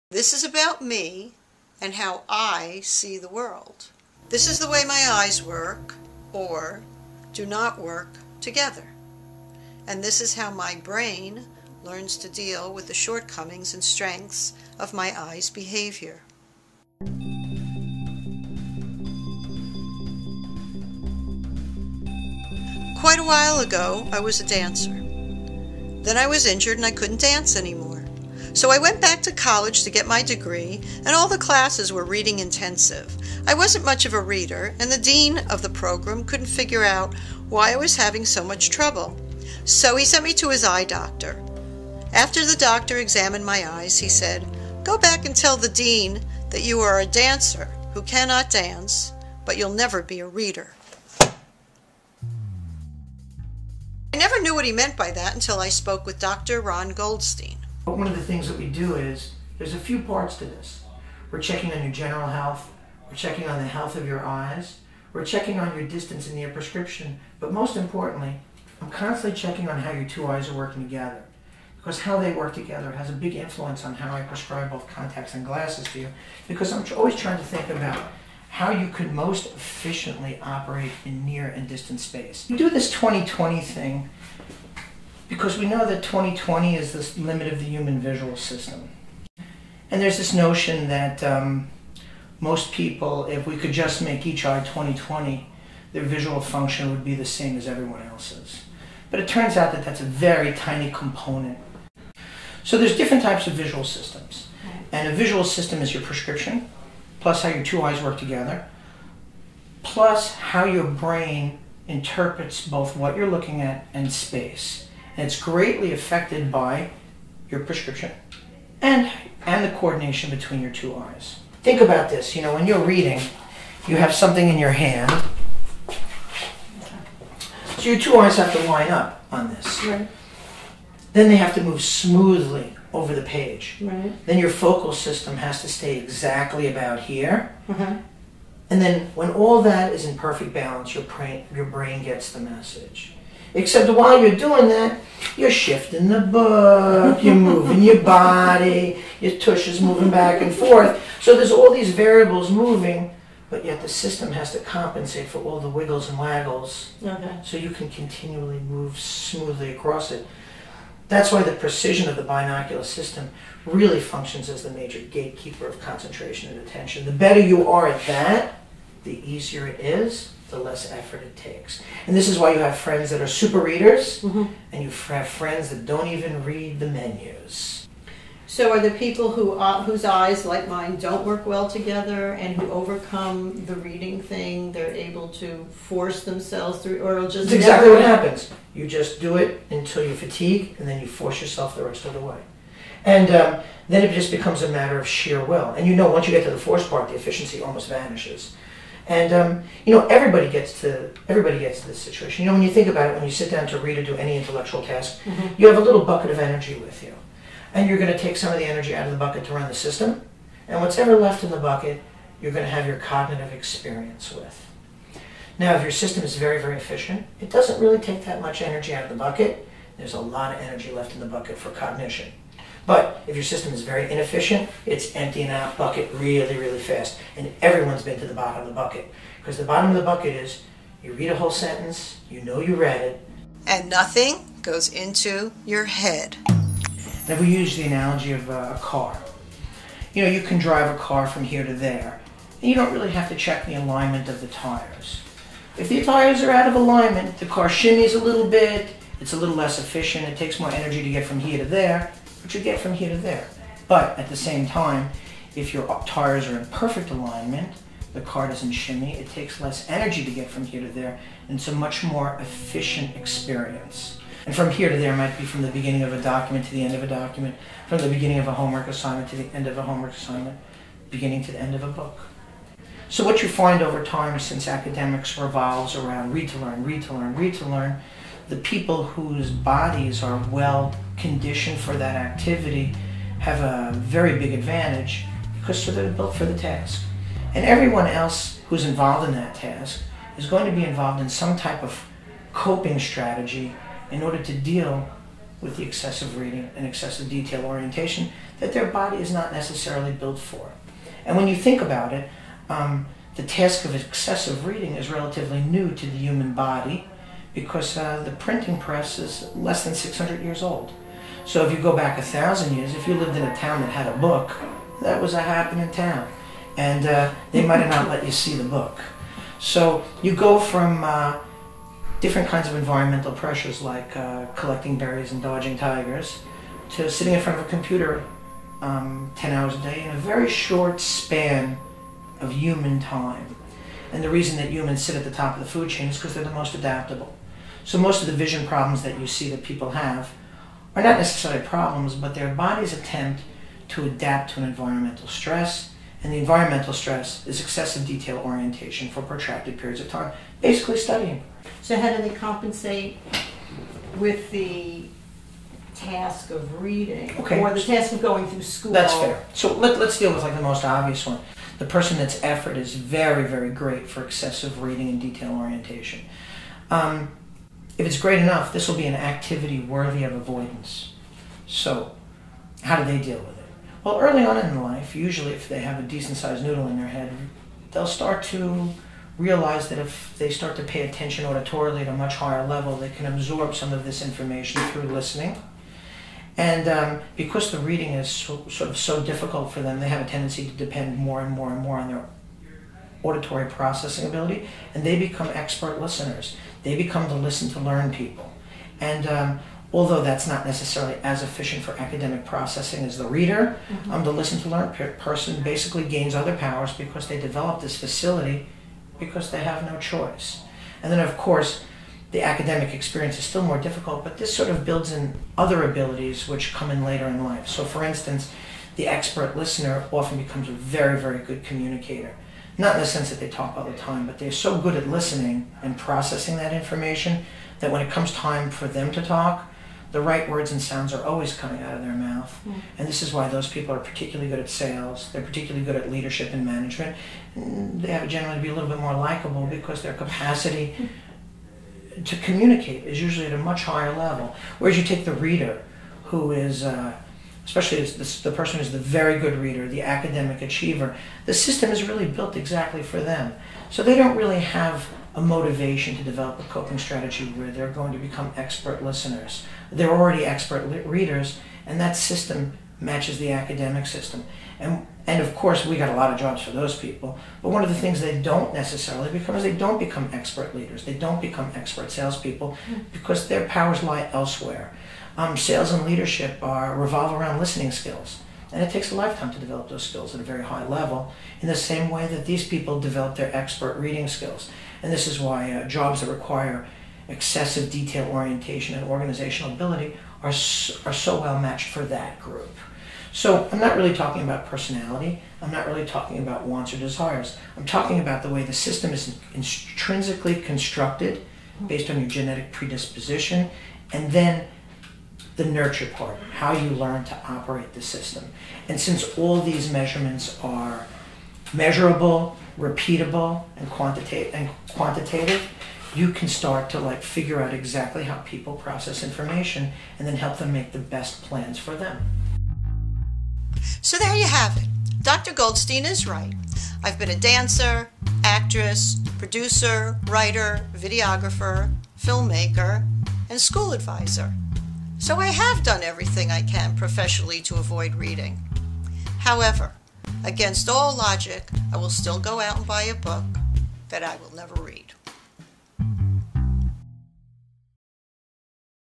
This is about me and how I see the world. This is the way my eyes work, or do not work, together. And this is how my brain learns to deal with the shortcomings and strengths of my eyes' behavior. Quite a while ago, I was a dancer. Then I was injured and I couldn't dance anymore. So I went back to college to get my degree, and all the classes were reading intensive. I wasn't much of a reader, and the dean of the program couldn't figure out why I was having so much trouble. So he sent me to his eye doctor. After the doctor examined my eyes, he said, "Go back and tell the dean that you are a dancer who cannot dance, but you'll never be a reader." I never knew what he meant by that until I spoke with Dr. Ron Goldstein. One of the things that we do is, there's a few parts to this. We're checking on your general health, we're checking on the health of your eyes, we're checking on your distance in your prescription, but most importantly, I'm constantly checking on how your two eyes are working together. Because how they work together has a big influence on how I prescribe both contacts and glasses to you, because I'm always trying to think about how you could most efficiently operate in near and distant space. We do this 20/20 thing because we know that 20/20 is the limit of the human visual system. And there's this notion that most people, if we could just make each eye 20/20, their visual function would be the same as everyone else's. But it turns out that that's a very tiny component. So there's different types of visual systems. And a visual system is your prescription, plus how your two eyes work together, plus how your brain interprets both what you're looking at and space. And it's greatly affected by your prescription and the coordination between your two eyes. Think about this, when you're reading, you have something in your hand. So your two eyes have to line up on this. Right. Then they have to move smoothly over the page. Right. Then your focal system has to stay exactly about here. Uh-huh. And then when all that is in perfect balance, your brain gets the message. Except while you're doing that, you're shifting the book, you're moving your body, your tush is moving back and forth. So there's all these variables moving, but yet the system has to compensate for all the wiggles and waggles, Okay. so you can continually move smoothly across it. That's why the precision of the binocular system really functions as the major gatekeeper of concentration and attention. The better you are at that, the easier it is, the less effort it takes. And this is why you have friends that are super readers, and you have friends that don't even read the menus. So are the people whose eyes, like mine, don't work well together and who overcome the reading thing, they're able to force themselves through, or it'll just... That's exactly what happens. You just do it until you fatigue, and then you force yourself the rest of the way. And then it just becomes a matter of sheer will. And once you get to the force part, the efficiency almost vanishes. And everybody gets to this situation. When you think about it, when you sit down to read or do any intellectual task, you have a little bucket of energy with you. And you're going to take some of the energy out of the bucket to run the system. And what's ever left in the bucket, you're going to have your cognitive experience with. Now, if your system is very, very efficient, it doesn't really take that much energy out of the bucket. There's a lot of energy left in the bucket for cognition. But if your system is very inefficient, it's emptying out bucket really, really fast. And everyone's been to the bottom of the bucket. Because the bottom of the bucket is, you read a whole sentence, you read it, And nothing goes into your head. And if we use the analogy of a car, you can drive a car from here to there, and you don't really have to check the alignment of the tires. If the tires are out of alignment, the car shimmies a little bit, it's a little less efficient, it takes more energy to get from here to there, but you get from here to there. But at the same time, if your tires are in perfect alignment, the car doesn't shimmy, it takes less energy to get from here to there, and it's a much more efficient experience. And from here to there might be from the beginning of a document to the end of a document, from the beginning of a homework assignment to the end of a homework assignment, beginning to the end of a book. So what you find over time, since academics revolves around read to learn, read to learn, read to learn, the people whose bodies are well conditioned for that activity have a very big advantage because they're built for the task. And everyone else who's involved in that task is going to be involved in some type of coping strategy in order to deal with the excessive reading and excessive detail orientation that their body is not necessarily built for. And when you think about it, the task of excessive reading is relatively new to the human body because the printing press is less than 600 years old. So if you go back 1,000 years, if you lived in a town that had a book, that was a happening town. And they might have not let you see the book. So you go from different kinds of environmental pressures like collecting berries and dodging tigers to sitting in front of a computer 10 hours a day in a very short span of human time. And the reason that humans sit at the top of the food chain is because they're the most adaptable. So most of the vision problems that you see that people have are not necessarily problems, but their body's attempt to adapt to an environmental stress. And the environmental stress is excessive detail orientation for protracted periods of time, basically studying. So how do they compensate with the task of reading or the task of going through school? That's fair. So let's deal with like the most obvious one. The person that's effort is very, very great for excessive reading and detail orientation. If it's great enough, this will be an activity worthy of avoidance. So how do they deal with it? Well, early on in life, usually if they have a decent-sized noodle in their head, they'll start to realize that if they start to pay attention auditorily at a much higher level, they can absorb some of this information through listening. And because the reading is so difficult for them, they have a tendency to depend more and more and more on their auditory processing ability, and they become expert listeners. They become the listen to learn people. And although that's not necessarily as efficient for academic processing as the reader, the listen to learn person basically gains other powers because they develop this facility because they have no choice. And then of course, the academic experience is still more difficult, but this sort of builds in other abilities which come in later in life. So for instance, the expert listener often becomes a very, very good communicator. Not in the sense that they talk all the time, but they're so good at listening and processing that information that when it comes time for them to talk, the right words and sounds are always coming out of their mouth. And this is why those people are particularly good at sales, they're particularly good at leadership and management. And they have to generally be a little bit more likable because their capacity to communicate is usually at a much higher level. Whereas you take the reader, who is, especially the person who's the very good reader, the academic achiever, the system is really built exactly for them. So they don't really have a motivation to develop a coping strategy where they're going to become expert listeners. They're already expert readers, and that system matches the academic system. And of course, we got a lot of jobs for those people, but one of the things they don't necessarily become is they don't become expert leaders. They don't become expert salespeople because their powers lie elsewhere. Sales and leadership revolve around listening skills, and it takes a lifetime to develop those skills at a very high level in the same way that these people develop their expert reading skills. And this is why jobs that require excessive detail orientation and organizational ability are so well matched for that group. So I'm not really talking about personality. I'm not really talking about wants or desires. I'm talking about the way the system is intrinsically constructed based on your genetic predisposition, and then the nurture part, how you learn to operate the system. And since all these measurements are measurable, repeatable, and quantitative, you can start to figure out exactly how people process information and then help them make the best plans for them. So there you have it. Dr. Goldstein is right. I've been a dancer, actress, producer, writer, videographer, filmmaker, and school advisor. So I have done everything I can professionally to avoid reading. However, against all logic, I will still go out and buy a book that I will never read.